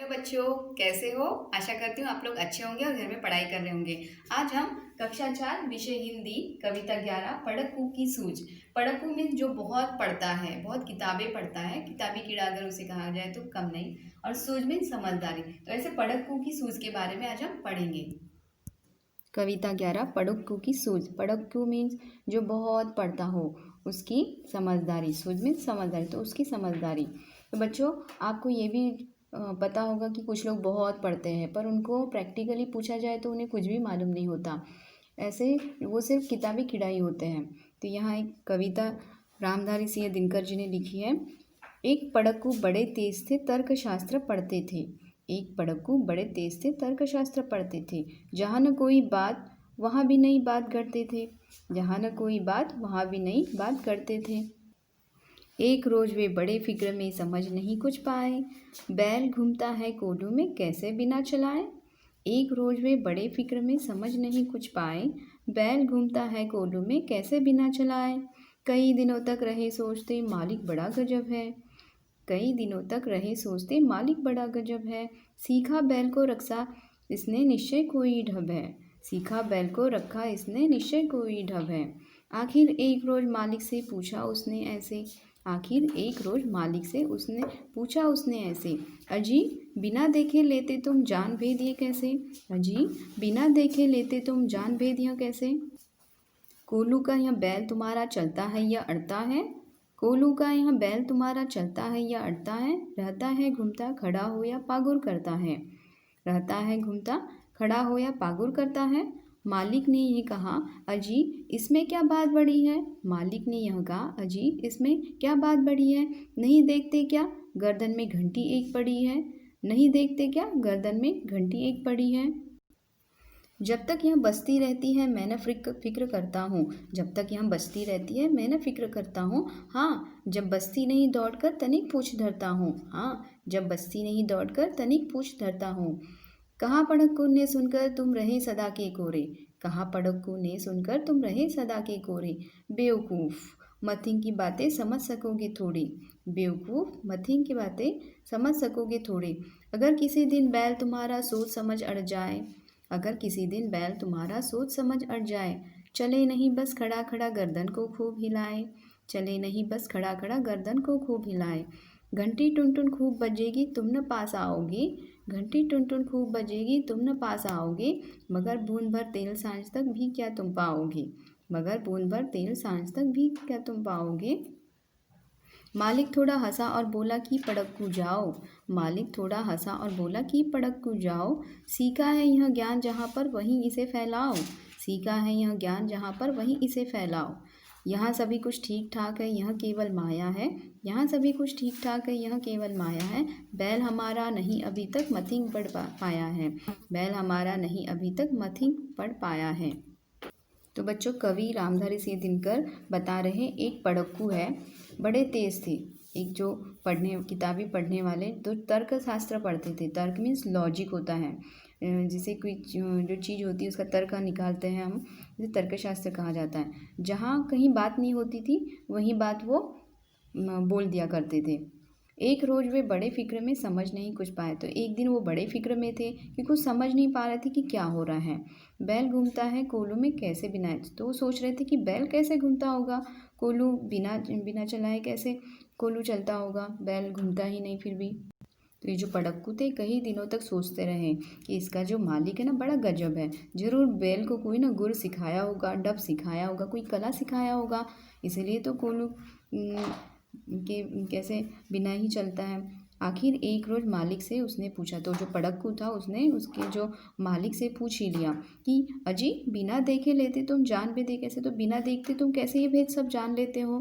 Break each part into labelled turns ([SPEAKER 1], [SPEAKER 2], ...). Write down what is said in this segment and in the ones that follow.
[SPEAKER 1] Hello बच्चों, कैसे हो? आशा करती हूँ आप लोग अच्छे होंगे और घर में पढ़ाई कर रहे होंगे। आज हम कक्षा 4 विषय हिंदी कविता 11 पढ़क्कू की सूझ। पढ़क्कू मीन्स जो बहुत पढ़ता है, बहुत किताबें पढ़ता है, किताबी कीड़ा अगर उसे कहा जाए तो कम नहीं। और सूझ मीन्स समझदारी। तो ऐसे पढ़क्कू की सूझ के बारे में आज हम पढ़ेंगे। कविता 11 पढ़क्कू की सूझ। पढ़क्कू मीन्स जो बहुत पढ़ता हो, उसकी समझदारी। सूझ मीन्स समझदारी, तो उसकी समझदारी। तो बच्चों, आपको ये भी पता होगा कि कुछ लोग बहुत पढ़ते हैं पर उनको प्रैक्टिकली पूछा जाए तो उन्हें कुछ भी मालूम नहीं होता। ऐसे वो सिर्फ किताबी कीड़ा ही होते हैं। तो यहाँ एक कविता रामधारी सिंह दिनकर जी ने लिखी है। एक पढ़क्कू बड़े तेज थे, तर्कशास्त्र पढ़ते थे। एक पढ़क्कू बड़े तेज थे, तर्कशास्त्र पढ़ते थे। जहाँ न कोई बात वहाँ भी नई बात करते थे। जहाँ न कोई बात वहाँ भी नई बात करते थे। एक रोज वे बड़े फिक्र में समझ नहीं कुछ पाए। बैल घूमता है कोडू में कैसे बिना चलाए। एक रोज वे बड़े फिक्र में समझ नहीं कुछ पाए। बैल घूमता है कोडू में कैसे बिना चलाए। कई दिनों तक रहे सोचते मालिक बड़ा गजब है। कई दिनों तक रहे सोचते मालिक बड़ा गजब है। सीखा बैल को रक्षा इसने निश्चय कोई ढब है। सीखा बैल को रखा इसने निश्चय कोई ढब है। आखिर एक रोज मालिक से पूछा उसने ऐसे। आखिर एक रोज मालिक से उसने पूछा उसने ऐसे। अजी बिना देखे लेते तुम जान भेद ये कैसे। अजी बिना देखे लेते तुम जान भेद यह कैसे। कोलू का यह बैल तुम्हारा चलता है या अड़ता है। कोलू का यह बैल तुम्हारा चलता है या अड़ता है। रहता है घूमता खड़ा हो या पागुर करता है। रहता है घूमता खड़ा हो या पागुर करता है। मालिक ने ये कहा अजी इसमें क्या बात बड़ी है। मालिक ने यह कहा अजी इसमें क्या बात बड़ी है। नहीं देखते क्या गर्दन में घंटी एक पड़ी है। नहीं देखते क्या गर्दन में घंटी एक पड़ी है। जब तक यह बसती रहती है मैं न फिक्र करता हूँ। जब तक यह बसती रहती है मैं न फिक्र करता हूँ। हाँ जब बसती नहीं दौड़कर तनिक पूछ धरता हूँ। हाँ जब बसती नहीं दौड़कर तनिक पूछ धरता हूँ। कहाँ पढ़क्कू ने सुनकर तुम रहे सदा के कोरे। कहाँ पढ़क्कू ने सुनकर तुम रहे सदा के कोरे। बेवकूफ़ मथिंग की बातें समझ सकोगे थोड़ी। बेवकूफ़ मथिंग की बातें समझ सकोगे थोड़ी। अगर किसी दिन बैल तुम्हारा सोच समझ अड़ जाए। अगर किसी दिन बैल तुम्हारा सोच समझ अड़ जाए। चले नहीं बस खड़ा खड़ा गर्दन को खूब हिलाए। चले नहीं बस खड़ा खड़ा गर्दन को खूब हिलाए। घंटी टुन टुन खूब बजेगी तुम न पास आओगे। घंटी टुन टुन खूब बजेगी तुम न पास आओगे। मगर बूंद भर तेल सांझ तक भी क्या तुम पाओगे। मगर बूंद भर तेल सांझ तक भी क्या तुम पाओगे। मालिक थोड़ा हंसा और बोला कि पढ़क्कू जाओ। मालिक थोड़ा हंसा और बोला कि पढ़क्कू जाओ। सीखा है यह ज्ञान जहाँ पर वहीं इसे फैलाओ। सीखा है यह ज्ञान जहाँ पर वहीं इसे फैलाओ। यहाँ सभी कुछ ठीक ठाक है यह केवल माया है। यहाँ सभी कुछ ठीक ठाक है यह केवल माया है। बैल हमारा नहीं अभी तक मथिंग पढ़ पाया है। बैल हमारा नहीं अभी तक मथिंग पढ़ पाया है। तो बच्चों, कवि रामधारी सिंह दिनकर बता रहे एक पढ़क्कू है, बड़े तेज थे। एक जो किताबी पढ़ने वाले तो तर्कशास्त्र पढ़ते थे। तर्क मीन्स लॉजिक होता है, जिसे कोई जो चीज़ होती है उसका तर्क निकालते हैं हम, जिसे तर्कशास्त्र कहा जाता है। जहाँ कहीं बात नहीं होती थी वहीं बात वो बोल दिया करते थे। एक रोज़ वे बड़े फिक्र में समझ नहीं कुछ पाए। तो एक दिन वो बड़े फिक्र में थे कि कुछ समझ नहीं पा रहे थे कि क्या हो रहा है। बैल घूमता है कोलू में कैसे बिना, तो वो सोच रहे थे कि बैल कैसे घूमता होगा। कोलू बिना बिना चलाए कैसे कोलू चलता होगा, बैल घूमता ही नहीं फिर भी। तो ये जो पढ़क्कू थे कई दिनों तक सोचते रहे कि इसका जो मालिक है ना बड़ा गजब है। जरूर बैल को कोई ना गुर सिखाया होगा, डब सिखाया होगा, कोई कला सिखाया होगा, इसीलिए तो कोलू के कैसे बिना ही चलता है। आखिर एक रोज़ मालिक से उसने पूछा, तो जो पढ़क्कू था उसने उसके जो मालिक से पूछ ही लिया कि अजी बिना देखे लेते तुम जान भेदे कैसे। तो बिना देखते तुम कैसे ये भेद सब जान लेते हो।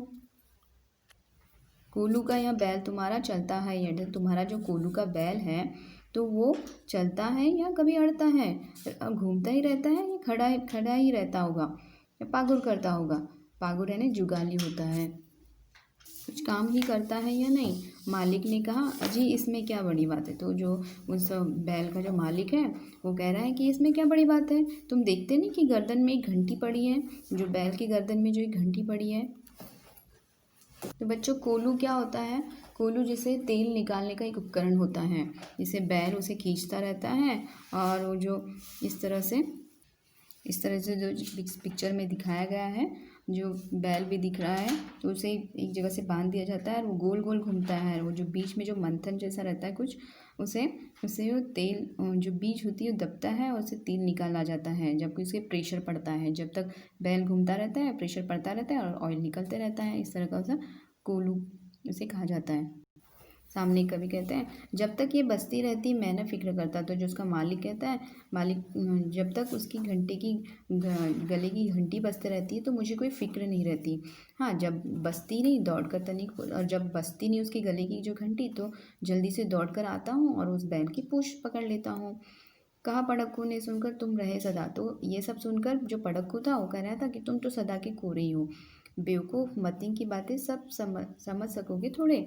[SPEAKER 1] कोलू का यह बैल तुम्हारा चलता है या तुम्हारा जो कोलू का बैल है तो वो चलता है या कभी अड़ता है, घूमता ही रहता है या खड़ा ही रहता होगा या पागुर करता होगा। पागुर यानी जुगाली होता है, कुछ काम ही करता है या नहीं। मालिक ने कहा अजी इसमें क्या बड़ी बात है। तो जो उस बैल का जो मालिक है वो कह रहा है कि इसमें क्या बड़ी बात है, तुम देखते नहीं कि गर्दन में एक घंटी पड़ी है। जो बैल की गर्दन में जो एक घंटी पड़ी है। तो बच्चों, कोलू क्या होता है, कोलू जैसे तेल निकालने का एक उपकरण होता है, जिसे बैल उसे खींचता रहता है और वो जो इस तरह से जो पिक्चर में दिखाया गया है, जो बैल भी दिख रहा है, तो उसे एक जगह से बांध दिया जाता है और वो गोल गोल घूमता है। वो जो बीच में जो मंथन जैसा रहता है कुछ, उसे उसे वो तेल जो बीज होती है वो दबता है और उससे तेल निकाला जाता है, जबकि उसके प्रेशर पड़ता है। जब तक बैल घूमता रहता है प्रेशर पड़ता रहता है और ऑयल निकलते रहता है। इस तरह का उसे कोलू उसे कहा जाता है। सामने कवि कहते हैं, जब तक ये बसती रहती मैं न फिक्र करता। तो जो उसका मालिक कहता है, मालिक जब तक उसकी घंटे की गले की घंटी बजते रहती है तो मुझे कोई फिक्र नहीं रहती। हाँ, जब बजती नहीं दौड़ कर तनिक, और जब बजती नहीं उसकी गले की जो घंटी, तो जल्दी से दौड़ कर आता हूँ और उस बैल की पूँछ पकड़ लेता हूँ। कहा पड़क्कू ने सुनकर, तुम रहे सदा। तो ये सब सुनकर जो पड़क्कू था वो कह रहा था कि तुम तो सदा के कोरे ही हो, बेवकूफ़, मती की बातें सब समझ सकोगे थोड़े।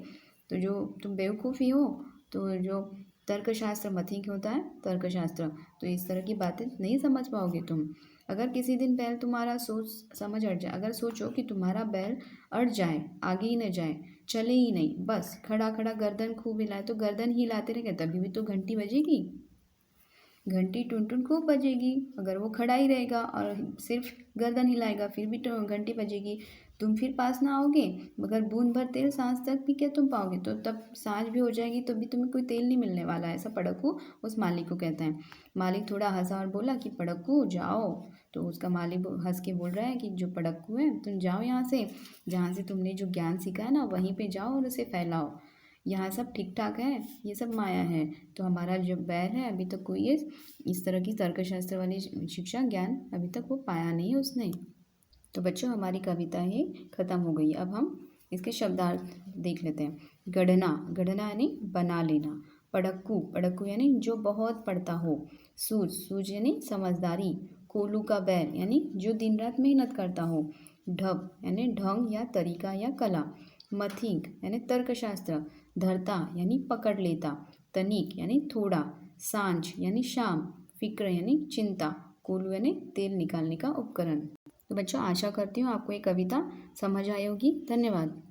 [SPEAKER 1] तो जो तुम बेवकूफ़ ही हो, तो जो तर्कशास्त्र मथिक होता है, तर्कशास्त्र, तो इस तरह की बातें नहीं समझ पाओगे तुम। अगर किसी दिन बैल तुम्हारा सोच समझ अड़ जाए, अगर सोचो कि तुम्हारा बैल अड़ जाए, आगे ही न जाए, चले ही नहीं, बस खड़ा खड़ा गर्दन खूब हिलाए, तो गर्दन ही हिलाते रहेंगे, तभी भी तो घंटी बजेगी। घंटी टुन टुन खूब बजेगी। अगर वो खड़ा ही रहेगा और सिर्फ गर्दन हिलाएगा, फिर भी तो घंटी बजेगी। तुम फिर पास ना आओगे, मगर बूंद भर तेल सांझ तक भी क्या तुम पाओगे? तो तब सांझ भी हो जाएगी तो भी तुम्हें कोई तेल नहीं मिलने वाला है। ऐसा पड़क्कू उस मालिक को कहता है। मालिक थोड़ा हंसा और बोला कि पड़क्कू जाओ। तो उसका मालिक हंस के बोल रहा है कि जो पड़क्कू है, तुम जाओ यहाँ से, जहाँ से तुमने जो ज्ञान सीखा है ना, वहीं पे जाओ और उसे फैलाओ। यहाँ सब ठीक ठाक है, ये सब माया है। तो हमारा जो बैल है, अभी तक कोई इस तरह की तर्कशास्त्र वाली शिक्षा ज्ञान अभी तक वो पाया नहीं है उसने। तो बच्चों, हमारी कविता ही ख़त्म हो गई। अब हम इसके शब्दार्थ देख लेते हैं। गढ़ना, गढ़ना यानी बना लेना। पड़क्कू, पड़क्कू यानी जो बहुत पढ़ता हो। सूझ, सूझ यानी समझदारी। कोलू का बैल यानी जो दिन रात मेहनत करता हो। ढब यानी ढंग या तरीका या कला। मथिक यानी तर्कशास्त्र। धरता यानी पकड़ लेता। तनिक यानी थोड़ा। सांझ यानी शाम। फिक्र यानी चिंता। कोलू यानी तेल निकालने का उपकरण। तो बच्चों, आशा करती हूँ आपको ये कविता समझ आई होगी। धन्यवाद।